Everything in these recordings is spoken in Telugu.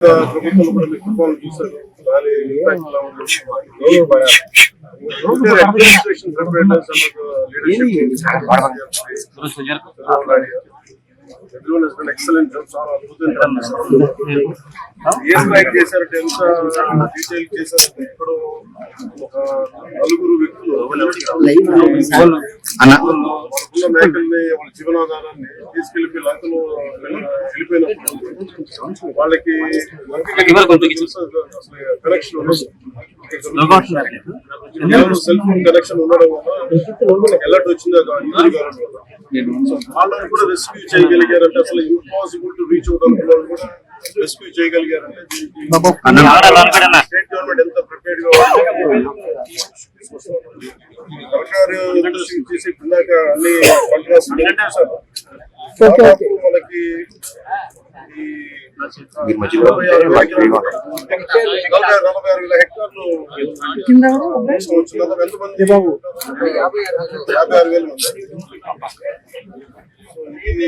ప్రభుత్వం కూడా మీకు తుఫాను చూశారు. దాని ఇంపాక్ట్ ఎలా ఉంటుంది? Administration preparedness and leadership everyone has done excellent job. చాలా అద్భుతంగా ఏ స్ట్రైక్ చేశారంటే ఎంత డీటెయిల్ చేశారంటే ఇప్పుడు ఒక నలుగురు వ్యక్తులు వాళ్ళకున్న మేకల్ని వాళ్ళ జీవనాధారాన్ని తీసుకెళ్లి లంకలో వెళ్ళిపోయినప్పుడు వాళ్ళకి అసలు కనెక్షన్ ఉండదు. సెల్ ఫోన్ కనెక్షన్ ఉండడం వల్ల ఎలర్ట్ వచ్చింది వాళ్ళని కూడా రెస్క్యూ చేయగలిగారంటే అసలు ఇంపాసిబుల్ టు రీచ్ అవుట్ అనుకున్న కూడా రెస్క్యూ చేయగలిగారంటే స్టేట్ గవర్నమెంట్ ఎంత ప్రిపేర్డ్ గా సర్కారు చేసి ఇందాక అన్ని పంట మనకి ఈ 46,000 హెక్టార్లు ఎంతమంది 56,000 మంది. ఇది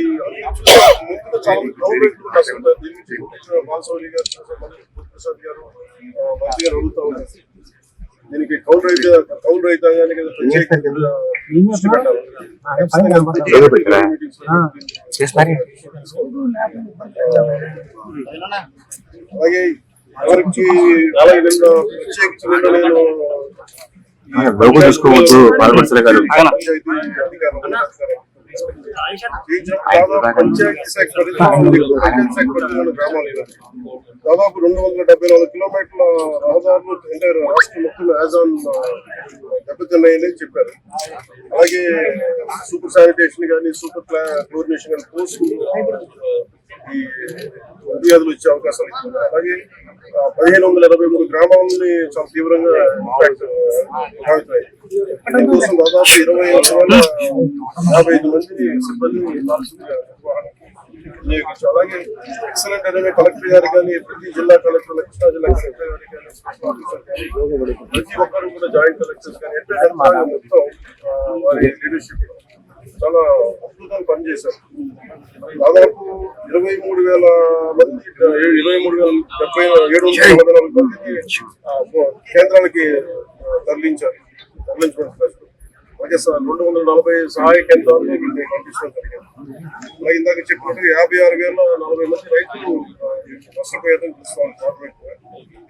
చాలా బాలసౌరి గారు ప్రసాద్ గారు మంత్రి గారు అడుగుతా ఉన్నారు. దీనికి కౌలు రైతాంగానికి దృష్టి పెట్టాలి. అలాగే ఎవరికి ప్రత్యేకించి పంచాయతీ శాఖ గ్రామాలు దాదాపు 274 కిలోమీటర్ల రహదారులు ఎంటైర్ రాష్ట్ర మొత్తం యాజ్ ఆన్ దెబ్బతిన్నాయని చెప్పారు. అలాగే సూపర్ శానిటేషన్ కానీ సూపర్ క్లోరినేషన్ కానీ పోస్ట్ ఈ వ్యాధులు వచ్చే అవకాశాలు ఎక్కువ. అలాగే 1,523 గ్రామాలని చాలా తీవ్రంగా ఇంపాక్ట్ ప్రభావితమయ్యాయి. దీనికోసం దాదాపు 25,055 మంది సిబ్బంది వినియోగించారు. అలాగే ఎక్సలెంట్ అనే కలెక్టర్ గారు కానీ ప్రతి జిల్లా కలెక్టర్ కృష్ణా జిల్లా కలెక్టర్ గారు కానీ ప్రతి ఒక్కరు కూడా జాయింట్ కలెక్టర్స్ కానీ మొత్తం వారి లీడర్షిప్ చాలా అద్భుతంగా పనిచేశారు. దాదాపు 23,000 మంది 23,784 మందికి కేంద్రాలకి తరలించారు. అలాగే 240 సహాయ కేంద్రాలు పంపించడం జరిగింది. అలాగే ఇందాక చెప్పినట్టు 56,040 మంది రైతులు నష్టపోయారని చూసుకోవాలి. గవర్నమెంట్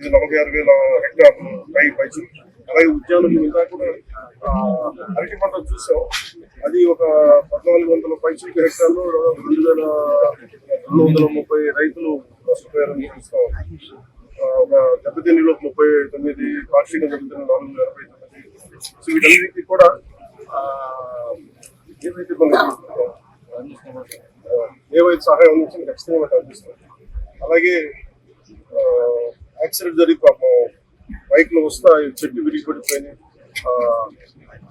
ఇది 46,000 హెక్టార్లు పైచి. అలాగే ఉద్యానం ఇందాక కూడా అరటి పంట చూసాం. అది ఒక 1,400 పైచిలకు హెక్టార్లు 2,230 రైతులు నష్టపోయారని చూస్తాం. ఒక దెబ్బతిండిలో 39, కార్షిక దెబ్బతిండి 489. సో వీటన్నిటికీ కూడా ఏవైతే సహాయం అందించిన ఖచ్చితంగా మనకు అందిస్తాం. అలాగే యాక్సిడెంట్ జరిగి పాపం బైక్ లో వస్తా చెట్టు విరిగి పడిపోయినాయి.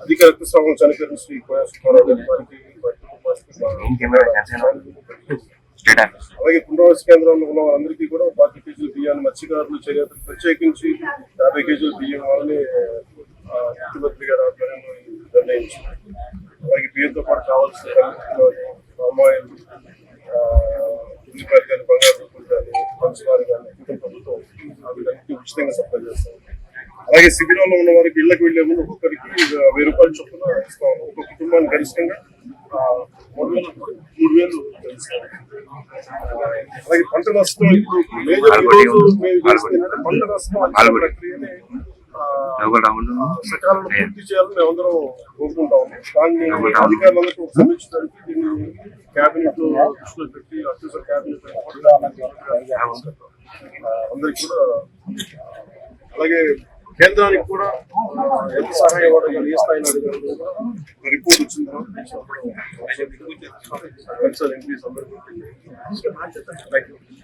అధిక రక్తస్రావం చనిపోయిన శ్రీ కోయా సుబ్బారావు గారి వారికి అలాగే పునరావాస కేంద్రంలో ఉన్న వాళ్ళందరికీ కూడా 40 కేజీల బియ్యాన్ని మత్స్యకారులు చేనేతలు ప్రత్యేకించి 50 కేజీల బియ్యం వాళ్ళని ముఖ్యమంత్రి గారు ఆధ్వర్యంలో నిర్ణయించారు. అలాగే బియ్యంతో పాటు కావాల్సిన అమ్మాయిలు ఉల్లిపాయలు కానీ బంగారు రూపాయలు కానీ పంచదార కానీ ప్రభుత్వం వీటన్నిటి ఉచితంగా సప్లై చేస్తాం. అలాగే శిబిరంలో ఉన్న వారికి ఇళ్లకు వెళ్లే ముందు ఒక్కొక్కరికి 1,000 రూపాయల చొప్పున ఇస్తాం. ఒక కుటుంబానికి గరిష్టంగా 3,000 ఇస్తాం. అలాగే పంట నష్టం ఇప్పుడు మేజర్ పంట నష్టం ప్రక్రియని సకాలంలో పూర్తి చేయాలని మేమందరం కోరుకుంటాము. దాన్ని అధికారులందరికీ సమీక్షించడానికి దీన్ని క్యాబినెట్ లో దృష్టిలో పెట్టి అత్యవసర క్యాబినెట్ అందరికి కూడా అలాగే కేంద్రానికి కూడా ఎంత సహాయం అడగాలి, ఏ స్థాయిలో అడగాలి రిపోర్ట్ వచ్చిన తర్వాత